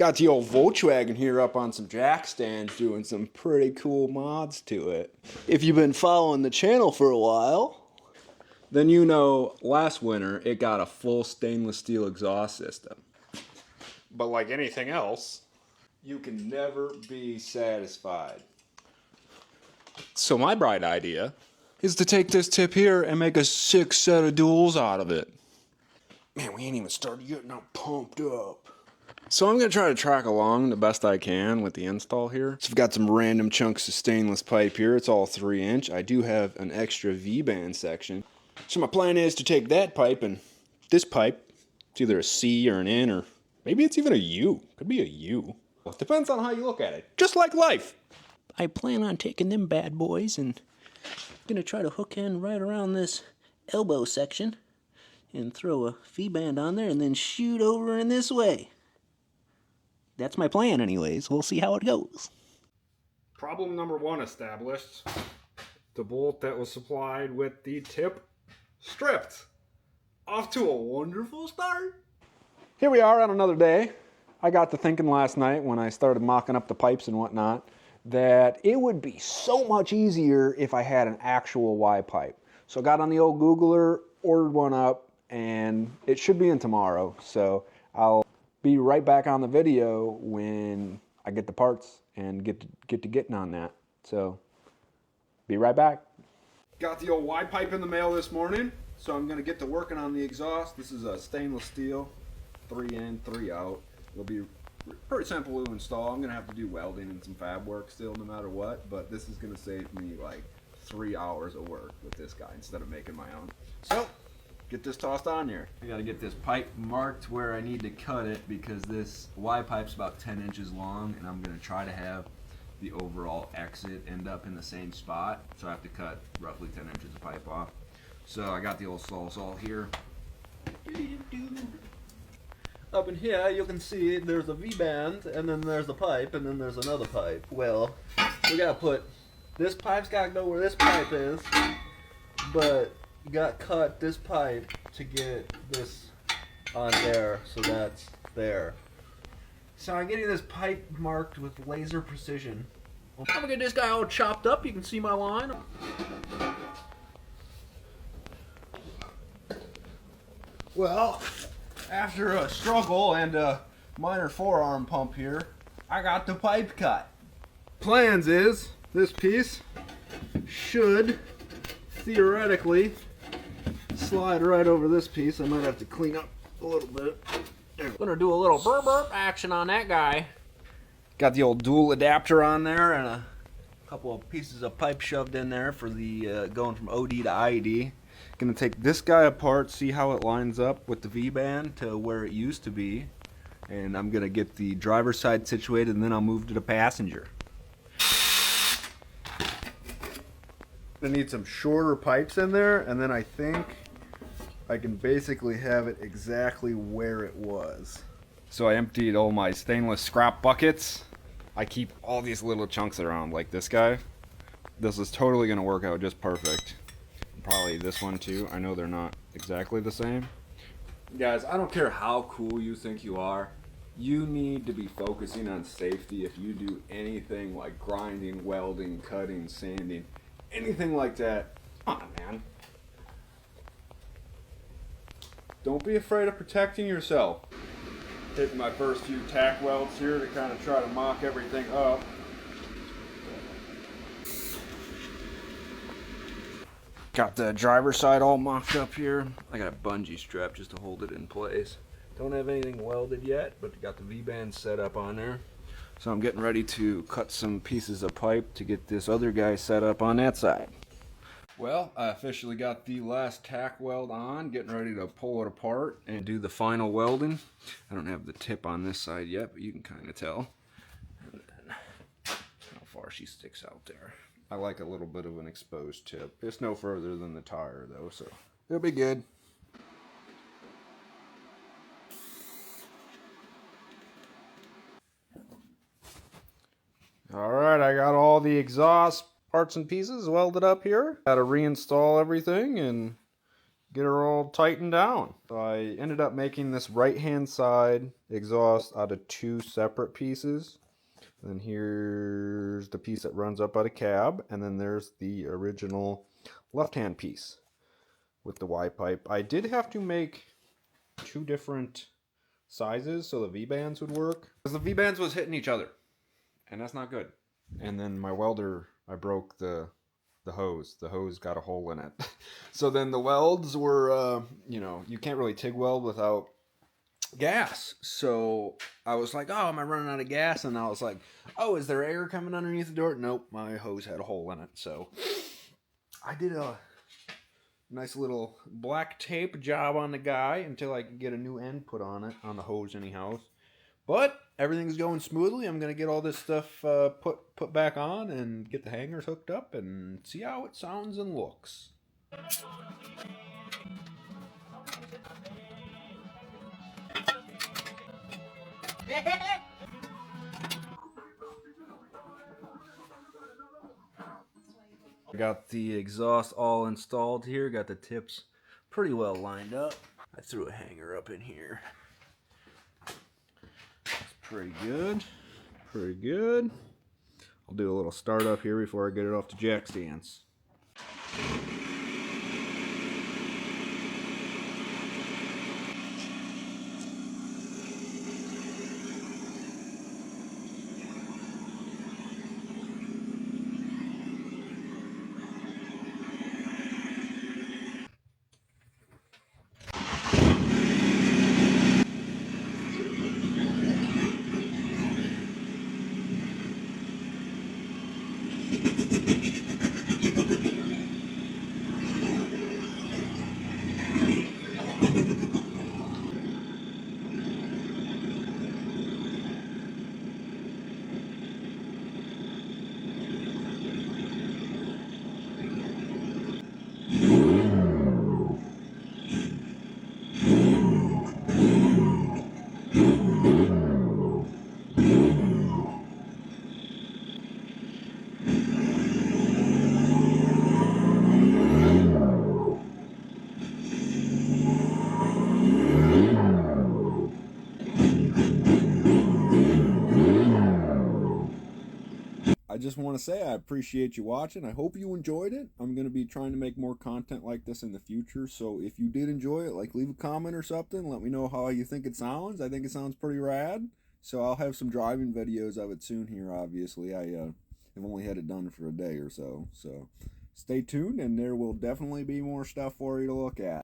Got the old Volkswagen here up on some jack stands doing some pretty cool mods to it. If you've been following the channel for a while, then you know last winter it got a full stainless steel exhaust system. But like anything else, you can never be satisfied. So my bright idea is to take this tip here and make a 6 set of duals out of it. Man, we ain't even started getting up pumped up. So I'm going to try to track along the best I can with the install here. So I've got some random chunks of stainless pipe here. It's all 3-inch. I do have an extra V-band section. So my plan is to take that pipe and this pipe, it's either a C or an N or maybe it's even a U. Could be a U. Well, it depends on how you look at it. Just like life. I plan on taking them bad boys and going to try to hook in right around this elbow section and throw a V-band on there and then shoot over in this way. That's my plan anyways. We'll see how it goes. Problem number 1 established. The bolt that was supplied with the tip stripped. Off to a wonderful start. Here we are on another day. I got to thinking last night when I started mocking up the pipes and whatnot that it would be so much easier if I had an actual Y pipe. So I got on the old Googler, ordered one up, and it should be in tomorrow. So I'll be right back on the video when I get the parts and get to getting on that. So be right back. Got the old Y pipe in the mail this morning, so I'm gonna get to working on the exhaust. This is a stainless steel, 3 in, 3 out. It'll be pretty simple to install. I'm gonna have to do welding and some fab work still no matter what, but this is gonna save me like 3 hours of work with this guy instead of making my own. So get this tossed on here. I gotta get this pipe marked where I need to cut it because this Y pipe's about 10 inches long and I'm gonna try to have the overall exit end up in the same spot. So I have to cut roughly 10 inches of pipe off. So I got the old saw here. Up in here you can see there's a V-band and then there's the pipe and then there's another pipe. Well, we gotta put, this pipe's gotta go where this pipe is, but you got to cut this pipe to get this on there, so that's there. So I'm getting this pipe marked with laser precision. I'm gonna get this guy all chopped up. You can see my line. Well, after a struggle and a minor forearm pump here, I got the pipe cut. Plans is this piece should theoretically slide right over this piece. I might have to clean up a little bit. I'm gonna do a little burp burp action on that guy. Got the old dual adapter on there and a couple of pieces of pipe shoved in there for the going from OD to IED. Gonna take this guy apart, see how it lines up with the V-band to where it used to be, and I'm gonna get the driver's side situated and then I'll move to the passenger. Gonna need some shorter pipes in there, and then I think I can basically have it exactly where it was. So I emptied all my stainless scrap buckets. I keep all these little chunks around, like this guy. This is totally gonna work out just perfect. Probably this one too. I know they're not exactly the same. Guys, I don't care how cool you think you are. You need to be focusing on safety if you do anything like grinding, welding, cutting, sanding. Anything like that, come on, man. Don't be afraid of protecting yourself. Hitting my first few tack welds here to kind of try to mock everything up. Got the driver's side all mocked up here. I got a bungee strap just to hold it in place. Don't have anything welded yet, but got the V-band set up on there. So I'm getting ready to cut some pieces of pipe to get this other guy set up on that side. Well, I officially got the last tack weld on, getting ready to pull it apart and do the final welding. I don't have the tip on this side yet, but you can kind of tell. And then how far she sticks out there. I like a little bit of an exposed tip. It's no further than the tire though, so it'll be good. Alright, I got all the exhaust parts and pieces welded up here. Got to reinstall everything and get her all tightened down. So I ended up making this right-hand side exhaust out of 2 separate pieces. Then here's the piece that runs up out of cab, and then there's the original left-hand piece with the Y pipe. I did have to make 2 different sizes so the V-bands would work, because the V-bands was hitting each other, and that's not good. And then my welder, I broke the hose. The hose got a hole in it. So then the welds were, you can't really TIG weld without gas. So I was like, oh, am I running out of gas? And I was like, oh, is there air coming underneath the door? Nope, my hose had a hole in it. So I did a nice little black tape job on the guy until I could get a new end put on it, on the hose anyhow. But everything's going smoothly. I'm going to get all this stuff put back on and get the hangers hooked up and see how it sounds and looks. I got the exhaust all installed here. Got the tips pretty well lined up. I threw a hanger up in here. It's pretty good. Pretty good. I'll do a little start up here before I get it off the jack stands. I just want to say I appreciate you watching. I hope you enjoyed it. I'm going to be trying to make more content like this in the future. So if you did enjoy it, like leave a comment or something. Let me know how you think it sounds. I think it sounds pretty rad. So I'll have some driving videos of it soon here, obviously. I have only had it done for a day or so. So stay tuned and there will definitely be more stuff for you to look at.